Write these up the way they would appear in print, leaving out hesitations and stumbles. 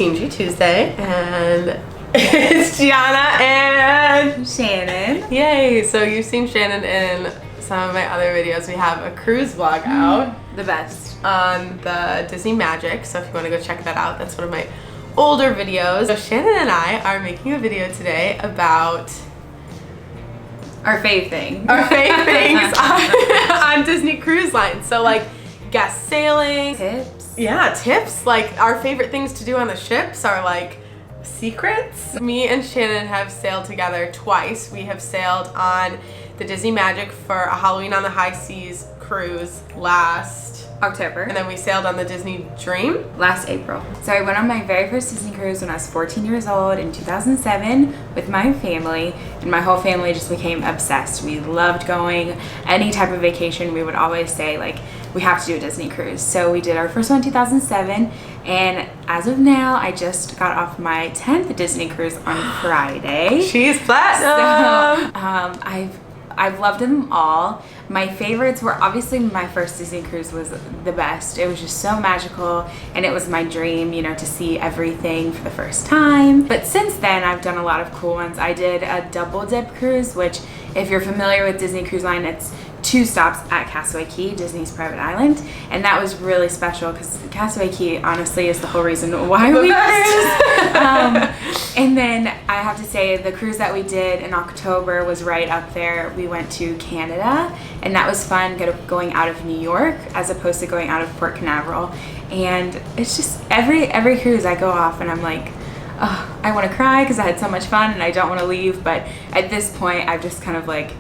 TNG Tuesday, and it's Gianna and Shannon. Yay! So you've seen Shannon in some of my other videos. We have a cruise vlog out. The best. On the Disney Magic, so if you want to go check that out, that's one of my older videos. So Shannon and I are making a video today about our fave thing. Our fave things on Disney Cruise Lines. So like guest sailing. Tips. Yeah, tips. Like our favorite things to do on the ships are like secrets. Me and Shannon have sailed together twice. We have sailed on the Disney Magic for a Halloween on the High Seas cruise last October. And then we sailed on the Disney Dream last April. So I went on my very first Disney cruise when I was 14 years old in 2007 with my family, and my whole family just became obsessed. We loved going. Any type of vacation, we would always say like, we have to do a Disney cruise. So we did our first one in 2007, and as of now, I just got off my 10th Disney cruise on Friday. She's platinum! So, I've loved them all. My favorites were obviously my first Disney cruise was the best. It was just so magical, and it was my dream, you know, to see everything for the first time. But since then, I've done a lot of cool ones. I did a double dip cruise, which if you're familiar with Disney Cruise Line, it's 2 stops at Castaway Cay, Disney's private island, and that was really special because Castaway Cay honestly is the whole reason why we cruised. And then I have to say the cruise that we did in October was right up there. We went to Canada, and that was fun going out of New York as opposed to going out of Port Canaveral. And it's just every cruise I go off and I'm like, oh, I want to cry because I had so much fun and I don't want to leave. But at this point I've just kind of like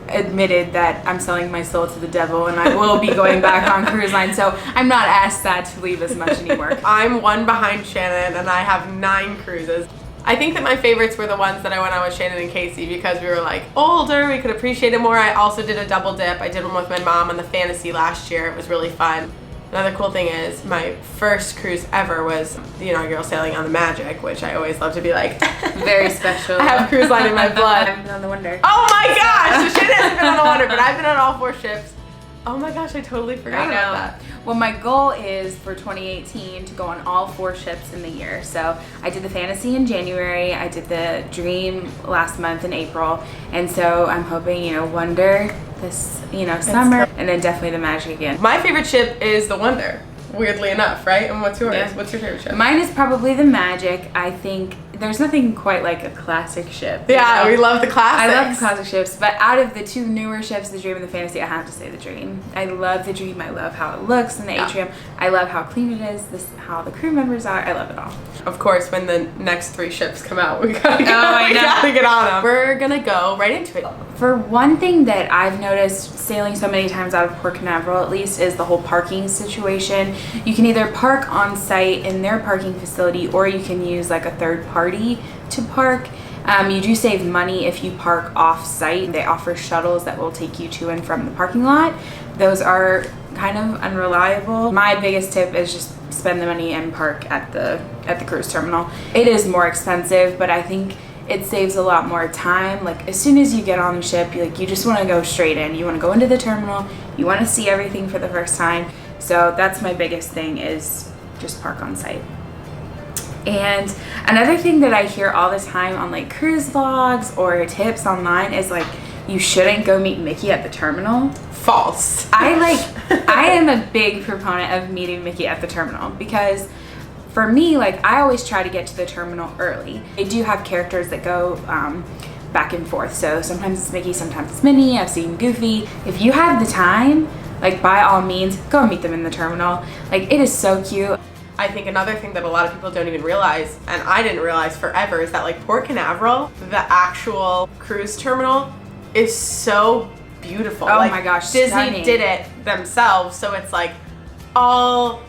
admitted that I'm selling my soul to the devil and I will be going back on cruise line, so I'm not as sad to leave as much anymore. I'm one behind Shannon and I have 9 cruises. I think that my favorites were the ones that I went on with Shannon and Casey because we were like older, we could appreciate it more. I also did a double dip. I did one with my mom on the Fantasy last year. It was really fun. Another cool thing is my first cruise ever was the inaugural sailing on the Magic, which I always love to be like very special. I have cruise line in my blood. I've been on the Wonder. Oh my gosh! So Shannon hasn't been on the Wonder, but I've been on all 4 ships. Oh my gosh, I totally forgot about that. Well, my goal is for 2018 to go on all 4 ships in the year. So I did the Fantasy in January, I did the Dream last month in April, and so I'm hoping, you know, Wonder this, you know, summer, and then definitely the Magic again. My favorite ship is the Wonder, weirdly enough, right? And what's yours? Yeah. What's your favorite ship? Mine is probably the Magic. I think there's nothing quite like a classic ship. Yeah, we love the classics. I love the classic ships, but out of the 2 newer ships, the Dream and the Fantasy, I have to say the Dream. I love the Dream. I love how it looks in the atrium. I love how clean it is, how the crew members are. I love it all. Of course, when the next 3 ships come out, we gotta get on them. We're gonna go right into it. For one thing that I've noticed sailing so many times out of Port Canaveral at least is the whole parking situation. You can either park on site in their parking facility, or you can use like a third party to park. You do save money if you park off site. They offer shuttles that will take you to and from the parking lot. Those are kind of unreliable. My biggest tip is just spend the money and park at the cruise terminal. It is more expensive, but I think it saves a lot more time. Like as soon as you get on the ship, you just want to go straight in. You want to go into the terminal. You want to see everything for the first time. So that's my biggest thing, is just park on site. And another thing that I hear all the time on like cruise vlogs or tips online is like, you shouldn't go meet Mickey at the terminal. False. I am a big proponent of meeting Mickey at the terminal because for me, like I always try to get to the terminal early. They do have characters that go back and forth. So sometimes it's Mickey, sometimes it's Minnie. I've seen Goofy. If you have the time, like by all means, go meet them in the terminal. Like it is so cute. I think another thing that a lot of people don't even realize, and I didn't realize forever, is that like Port Canaveral, the actual cruise terminal, is so beautiful. Oh like, my gosh, Disney stunning. did it themselves, so it's like all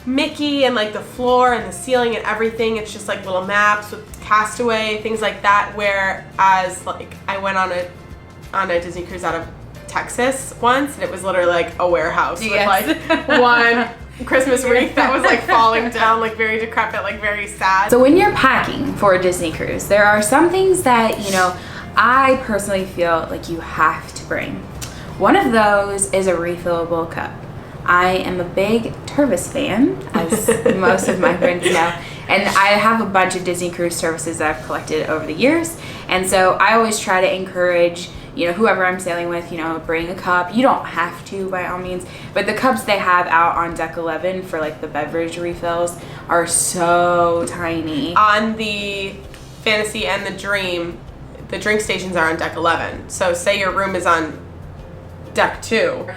Mickey and like the floor and the ceiling and everything. It's just like little maps with Castaway, things like that. Whereas like I went on a Disney cruise out of Texas once, and it was literally like a warehouse with like one Christmas wreath that was like falling down, like very decrepit, like very sad. So when you're packing for a Disney cruise, there are some things that, you know, I personally feel like you have to bring. One of those is a refillable cup. I am a big Tervis fan, as most of my friends know, And I have a bunch of Disney cruise services that I've collected over the years. And so I always try to encourage, you know, whoever I'm sailing with, you know, bring a cup. You don't have to by all means, but the cups they have out on deck 11 for like the beverage refills are so tiny. On the Fantasy and the drink stations are on deck 11. So say your room is on deck 2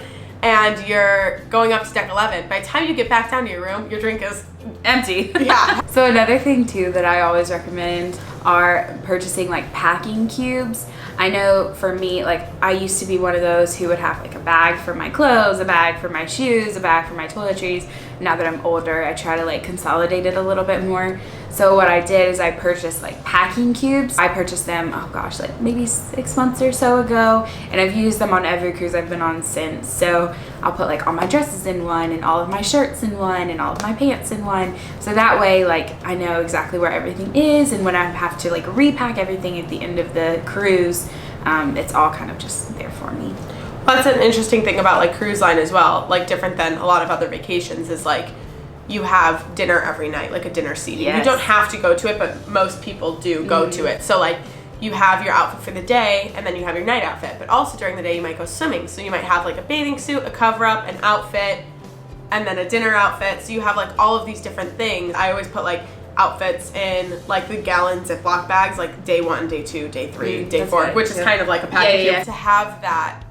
and you're going up to deck 11. By the time you get back down to your room, your drink is empty. Yeah. So another thing too that I always recommend are purchasing like packing cubes. I know for me, like I used to be one of those who would have like a bag for my clothes, a bag for my shoes, a bag for my toiletries. Now that I'm older, I try to like consolidate it a little bit more. So what I did is I purchased like packing cubes. I purchased them, oh gosh, like maybe 6 months or so ago, and I've used them on every cruise I've been on since. So I'll put like all my dresses in one, and all of my shirts in one, and all of my pants in one. So that way, like I know exactly where everything is, and when I have to like repack everything at the end of the cruise, it's all kind of just there for me. Well, that's an interesting thing about like cruise line as well, like different than a lot of other vacations, is like you have dinner every night, like a dinner seating. Yes. You don't have to go to it, but most people do go to it. So like you have your outfit for the day, and then you have your night outfit. But also during the day you might go swimming. So you might have like a bathing suit, a cover up, an outfit, and then a dinner outfit. So you have like all of these different things. I always put like outfits in like the gallon Ziploc bags, like day 1, day 2, day 3, day 4, good. which is kind of like a package. Yeah. To have that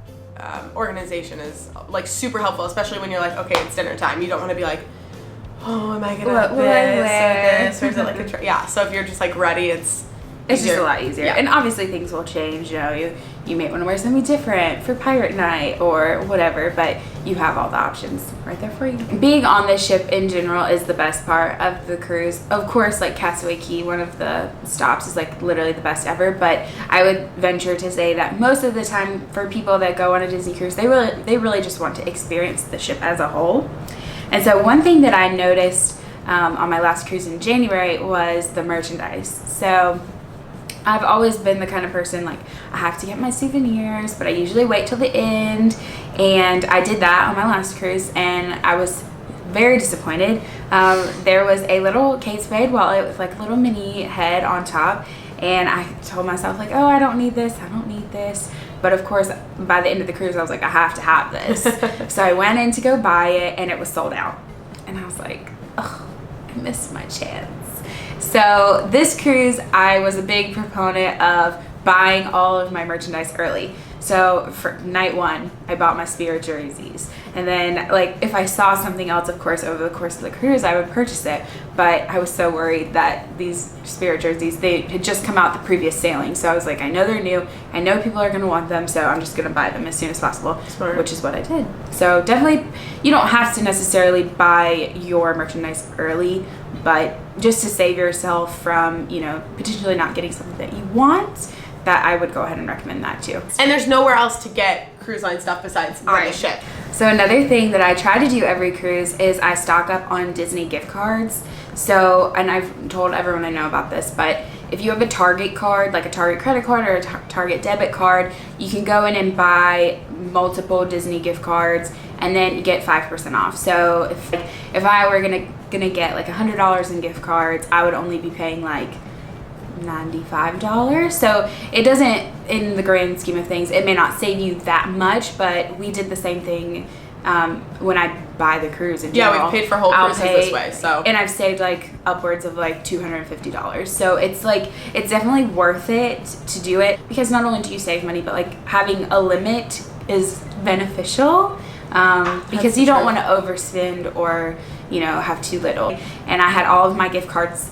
organization is like super helpful, especially when you're like, okay, it's dinner time. You don't want to be like, oh, am I gonna have this or is it like a yeah. So if you're just like ready, it's just a lot easier. Yeah. And obviously things will change, you know, you may want to wear something different for pirate night or whatever, but you have all the options right there for you. Being on this ship in general is the best part of the cruise. Of course, like Castaway Cay, one of the stops, is like literally the best ever, but I would venture to say that most of the time for people that go on a Disney cruise, they really just want to experience the ship as a whole. And so one thing that I noticed on my last cruise in January was the merchandise. So I've always been the kind of person, like, I have to get my souvenirs, but I usually wait till the end. And I did that on my last cruise, and I was very disappointed. There was a little Kate Spade wallet with like a little mini head on top, and I told myself like, oh, I don't need this, I don't need this. But of course, by the end of the cruise, I was like, I have to have this. So I went in to go buy it, and it was sold out. And I was like, oh, I missed my chance. So this cruise, I was a big proponent of buying all of my merchandise early. So for night 1, I bought my Spirit jerseys. And then like if I saw something else, of course, over the course of the cruise, I would purchase it. But I was so worried that these Spirit jerseys, they had just come out the previous sailing. So I was like, I know they're new. I know people are going to want them. So I'm just going to buy them as soon as possible. Smart. Which is what I did. So definitely, you don't have to necessarily buy your merchandise early, but just to save yourself from, you know, potentially not getting something that you want, that I would go ahead and recommend that too. And there's nowhere else to get cruise line stuff besides on the ship. So another thing that I try to do every cruise is I stock up on Disney gift cards. So, and I've told everyone I know about this, but if you have a Target card, like a Target credit card or a Target debit card, you can go in and buy multiple Disney gift cards, and then you get 5% off. So if I were gonna get like $100 in gift cards, I would only be paying like $95. So it doesn't, in the grand scheme of things, it may not save you that much, but we did the same thing when I buy the cruise in general. Yeah, we've paid for whole cruises this way, so. And I've saved like upwards of like $250. So it's like, it's definitely worth it to do it, because not only do you save money, but like having a limit is beneficial, because you don't want to overspend or, you know, have too little. And I had all of my gift cards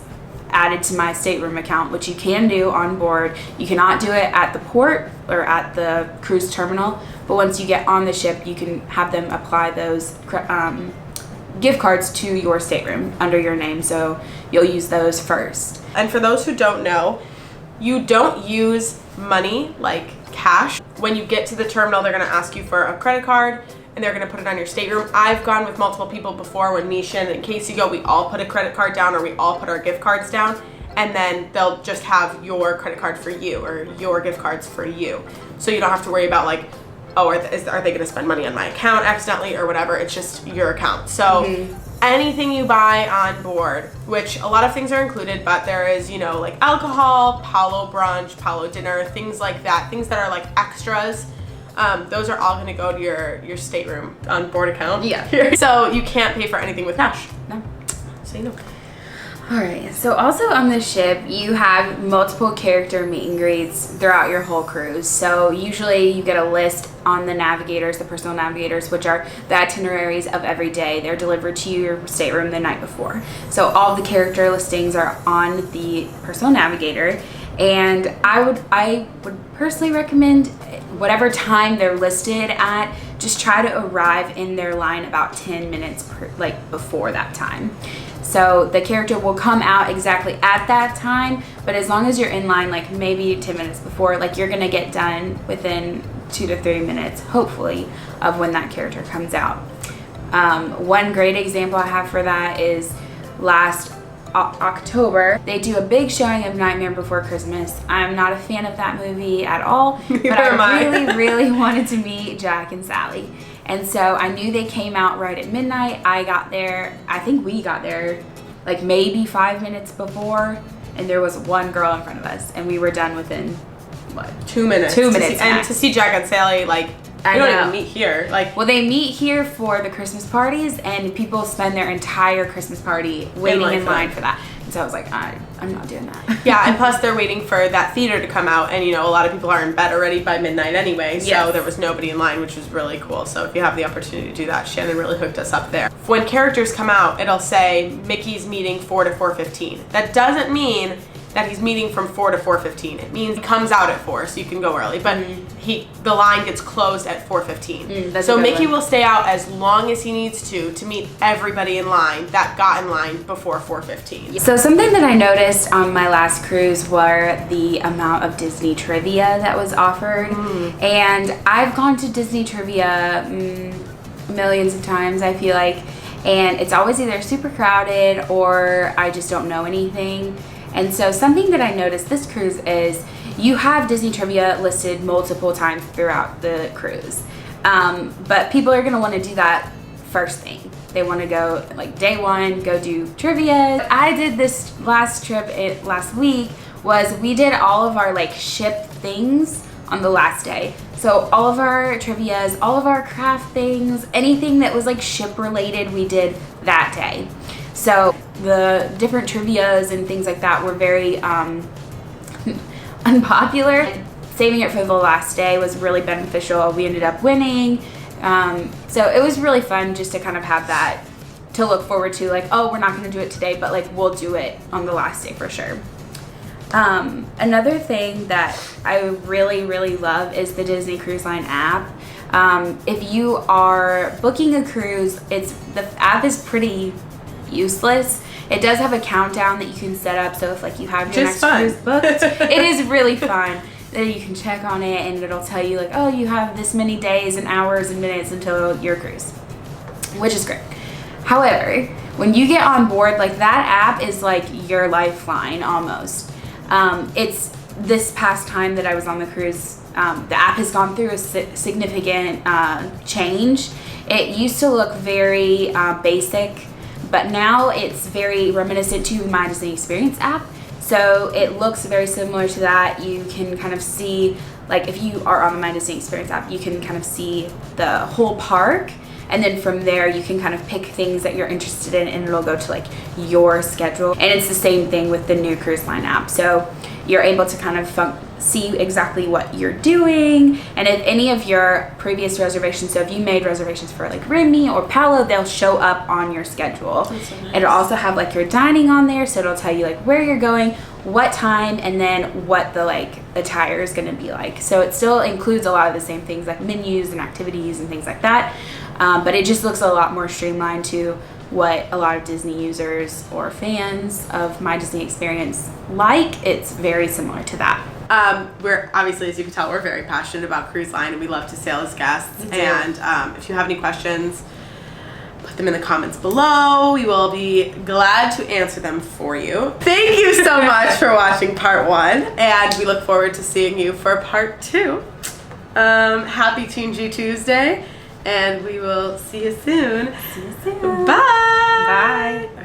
added to my stateroom account, which you can do on board. You cannot do it at the port or at the cruise terminal, but once you get on the ship, you can have them apply those gift cards to your stateroom under your name, so you'll use those first. And for those who don't know, you don't use money like cash. When you get to the terminal, they're going to ask you for a credit card, and they're going to put it on your stateroom. I've gone with multiple people before. When me, Shannon, and Casey go, we all put a credit card down, or we all put our gift cards down, and then they'll just have your credit card for you or your gift cards for you. So you don't have to worry about like, oh, are they going to spend money on my account accidentally or whatever. It's just your account. So anything you buy on board, which a lot of things are included, but there is, like alcohol, Palo brunch, Palo dinner, things like that, things that are like extras. Those are all going to go to your stateroom on board account. Yeah. So you can't pay for anything with cash. No. So you know. Alright, so also on the ship, you have multiple character meet and greets throughout your whole cruise. So usually you get a list on the navigators, the personal navigators, which are the itineraries of every day. They're delivered to your stateroom the night before. So all the character listings are on the personal navigator. And I would personally recommend whatever time they're listed at, just try to arrive in their line about 10 minutes before that time. So the character will come out exactly at that time, but as long as you're in line like maybe 10 minutes before, like you're gonna get done within 2 to 3 minutes, hopefully, of when that character comes out. One great example I have for that is last October, they do a big showing of Nightmare Before Christmas. I'm not a fan of that movie at all, but I really wanted to meet Jack and Sally. And so I knew they came out right at midnight. I think we got there like maybe 5 minutes before, and there was one girl in front of us, and we were done within, 2 minutes? 2 minutes. And to see Jack and Sally, they don't even meet here. Well, they meet here for the Christmas parties, and people spend their entire Christmas party waiting in line for that. And so I was like, I'm not doing that. Yeah, and plus they're waiting for that theater to come out, and a lot of people are in bed already by midnight anyway, so there was nobody in line, which was really cool. So if you have the opportunity to do that, Shannon really hooked us up there. When characters come out, it'll say Mickey's meeting 4 to 4:15. That doesn't mean that he's meeting from 4 to 4:15. It means he comes out at 4, so you can go early, but the line gets closed at 4:15. So Mickey will stay out as long as he needs to meet everybody in line that got in line before 4:15. So something that I noticed on my last cruise were the amount of Disney trivia that was offered. And I've gone to Disney trivia millions of times, I feel like, and it's always either super crowded or I just don't know anything. And so something that I noticed this cruise is you have Disney trivia listed multiple times throughout the cruise. But people are going to want to do that first thing. They want to go day one, go do trivia. I did this last trip last week was we did all of our ship things on the last day. So all of our trivias, all of our craft things, anything that was ship related, we did that day. So the different trivias and things like that were very unpopular. Saving it for the last day was really beneficial. We ended up winning. So it was really fun just to kind of have that to look forward to, oh, we're not going to do it today, but we'll do it on the last day for sure. Another thing that I really love is the Disney Cruise Line app. If you are booking a cruise, the app is pretty useless. It does have a countdown that you can set up, so if you have your next cruise booked, it is really fun. Then you can check on it and it'll tell you oh, you have this many days and hours and minutes until your cruise, which is great. However, when you get on board, that app is your lifeline almost. It's this past time that I was on the cruise, the app has gone through a significant change. It used to look very basic, but now it's very reminiscent to My Disney Experience app. So it looks very similar to that. You can kind of see, if you are on the My Disney Experience app, you can kind of see the whole park. And then from there, you can kind of pick things that you're interested in and it'll go to your schedule. And it's the same thing with the new Cruise Line app. So you're able to kind of see exactly what you're doing. And if any of your previous reservations, so if you made reservations for Remy or Palo, they'll show up on your schedule. That's so nice. It'll also have your dining on there. So it'll tell you where you're going, what time, and then what the attire is gonna be like. So it still includes a lot of the same things menus and activities and things like that. But it just looks a lot more streamlined to what a lot of Disney users or fans of My Disney Experience It's very similar to that. We're obviously, as you can tell, we're very passionate about Cruise Line and we love to sail as guests. And if you have any questions, put them in the comments below. We will be glad to answer them for you. Thank you so much for watching part 1, and we look forward to seeing you for part 2. Happy Teen G Tuesday. And we will see you soon. See you soon. Bye. Bye. Bye.